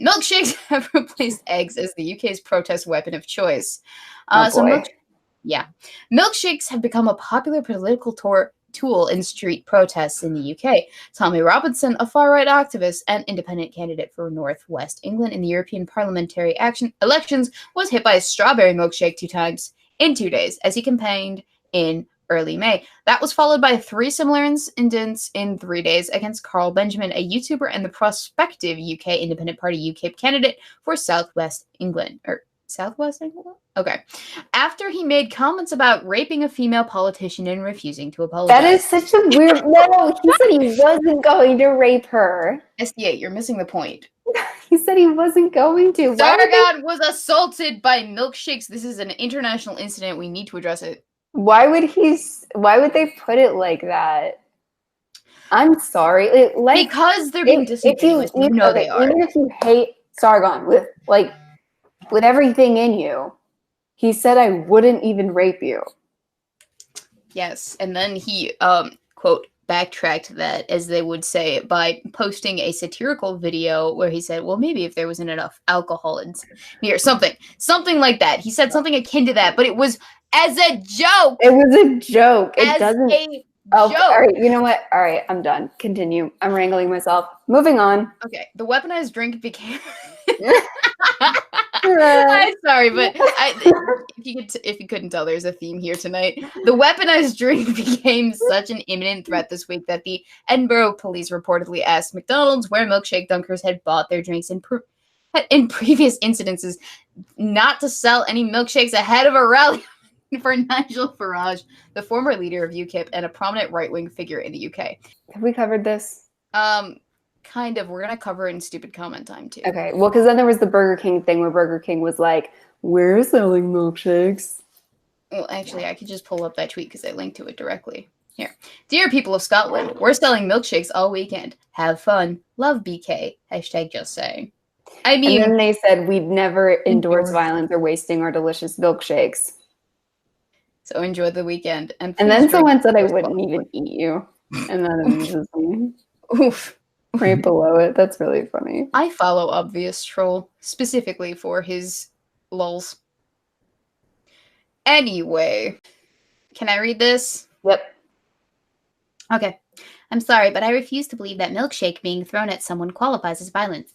Milkshakes have replaced eggs as the UK's protest weapon of choice. Milkshakes have become a popular political tool in street protests in the UK. Tommy Robinson, a far-right activist and independent candidate for North West England in the European parliamentary elections, was hit by a strawberry milkshake 2 times in 2 days as he campaigned in early May. That was followed by 3 similar incidents in 3 days against Carl Benjamin, a YouTuber and the prospective UK Independent Party UKIP candidate for Southwest England. Okay. After he made comments about raping a female politician and refusing to apologize. That is such a weird... No, he said he wasn't going to rape her. SDA, you're missing the point. He said he wasn't going to. Sargon was assaulted by milkshakes. This is an international incident. We need to address it. Why would they put it like that? I'm sorry. Because they're being disingenuous. They are. Even if you hate Sargon with everything in you, he said, I wouldn't even rape you. Yes, and then he, quote, backtracked that, as they would say, by posting a satirical video where he said, well, maybe if there wasn't enough alcohol in here, something like that. He said something akin to that, but it was as a joke. It was a joke. It doesn't. Joke. All right, you know what? All right, I'm done. Continue. I'm wrangling myself. Moving on. Okay, the weaponized drink became... I'm sorry, but if you couldn't tell, there's a theme here tonight. The weaponized drink became such an imminent threat this week that the Edinburgh police reportedly asked McDonald's, where milkshake dunkers had bought their drinks in previous incidences, not to sell any milkshakes ahead of a rally for Nigel Farage, the former leader of UKIP and a prominent right-wing figure in the UK. Have we covered this? Kind of. We're going to cover it in stupid comment time, too. Okay. Well, because then there was the Burger King thing where Burger King was like, we're selling milkshakes. Well, actually, I could just pull up that tweet because I linked to it directly. Here. Dear people of Scotland, we're selling milkshakes all weekend. Have fun. Love BK. Hashtag just saying. I mean... And then they said we'd never endorse violence or wasting our delicious milkshakes. So enjoy the weekend. And then someone said I wouldn't even eat you. And that amuses me. Oof. Right below it. That's really funny. I follow Obvious Troll specifically for his lulz. Anyway, can I read this? Yep. Okay. I'm sorry, but I refuse to believe that milkshake being thrown at someone qualifies as violence.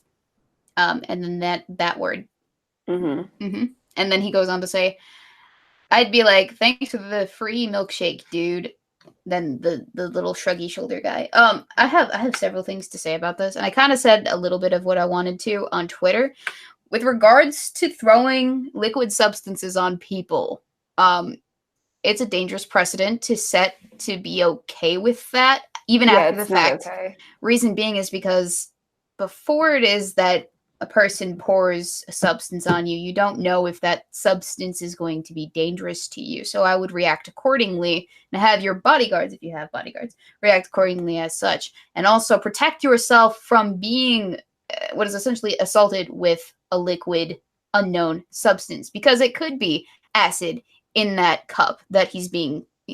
And then that word. Mm-hmm. Mm-hmm. And then he goes on to say, I'd be like, thanks for the free milkshake, dude. Then the little shruggy shoulder guy. I have several things to say about this, and I kind of said a little bit of what I wanted to on Twitter with regards to throwing liquid substances on people. It's a dangerous precedent to set to be okay with that, even after the fact. Okay. Reason being is because before it is that a person pours a substance on you, you don't know if that substance is going to be dangerous to you. So I would react accordingly and have your bodyguards, if you have bodyguards, react accordingly as such. And also protect yourself from being what is essentially assaulted with a liquid unknown substance, because it could be acid in that cup that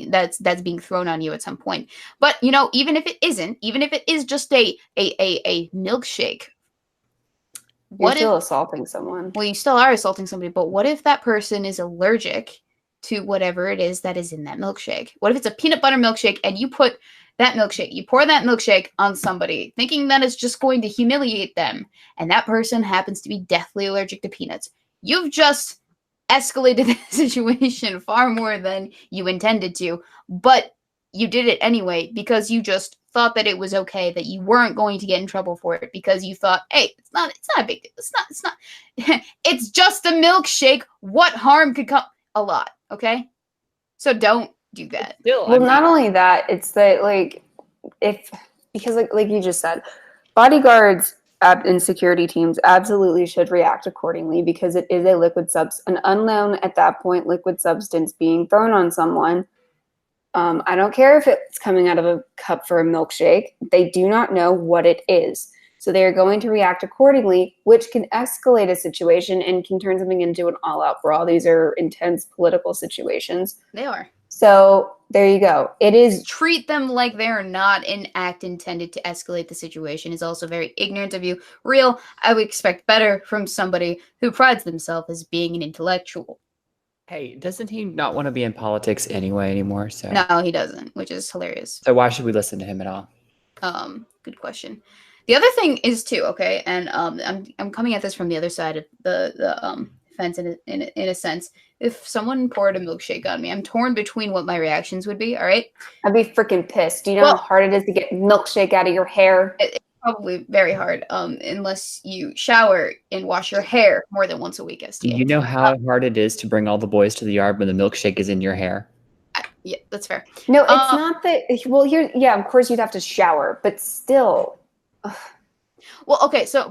that's being thrown on you at some point. But, you know, even if it isn't, even if it is just a milkshake, You're still assaulting someone. Well, you still are assaulting somebody, but what if that person is allergic to whatever it is that is in that milkshake? What if it's a peanut butter milkshake and you pour that milkshake on somebody, thinking that it's just going to humiliate them, and that person happens to be deathly allergic to peanuts? You've just escalated the situation far more than you intended to, but you did it anyway because you just thought that it was okay, that you weren't going to get in trouble for it, because you thought, hey, it's not a big deal. It's not, it's just a milkshake. What harm could come? A lot. Okay. So don't do that. Well, not only that, it's that because you just said, bodyguards and security teams absolutely should react accordingly, because it is a liquid an unknown at that point liquid substance being thrown on someone. I don't care if it's coming out of a cup for a milkshake. They do not know what it is. So they are going to react accordingly, which can escalate a situation and can turn something into an all-out brawl. These are intense political situations. They are. So there you go. It is. Treat them like they're not an act intended to escalate the situation is also very ignorant of you. Real, I would expect better from somebody who prides themselves as being an intellectual. Hey, doesn't he not want to be in politics anyway anymore? So No, he doesn't, which is hilarious. So why should we listen to him at all? Good question. The other thing is too, okay, and I'm coming at this from the other side of the fence in a sense. If someone poured a milkshake on me, I'm torn between what my reactions would be. All right, I'd be freaking pissed. Do you know how hard it is to get milkshake out of your hair? It's probably very hard, unless you shower and wash your hair more than once a week. STA. You know how hard it is to bring all the boys to the yard when the milkshake is in your hair? Yeah, that's fair. No, it's not that. Well, here, yeah, of course you'd have to shower, but still. Ugh. Well, okay, so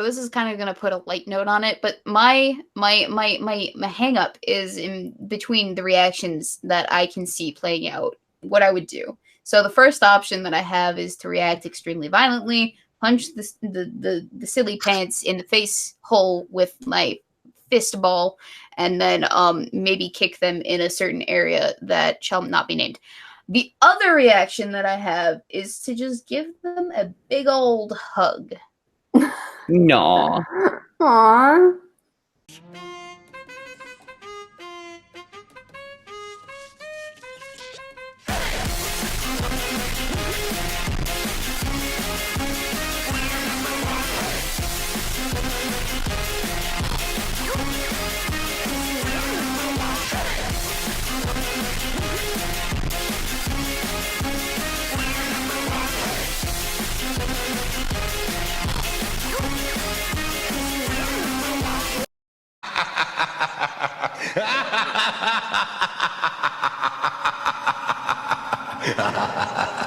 this is kind of gonna put a light note on it, but my hang up is in between the reactions that I can see playing out. What I would do. So the first option that I have is to react extremely violently, punch the silly pants in the face hole with my fist ball, and then maybe kick them in a certain area that shall not be named. The other reaction that I have is to just give them a big old hug. No. Aww. Ha ha ha ha!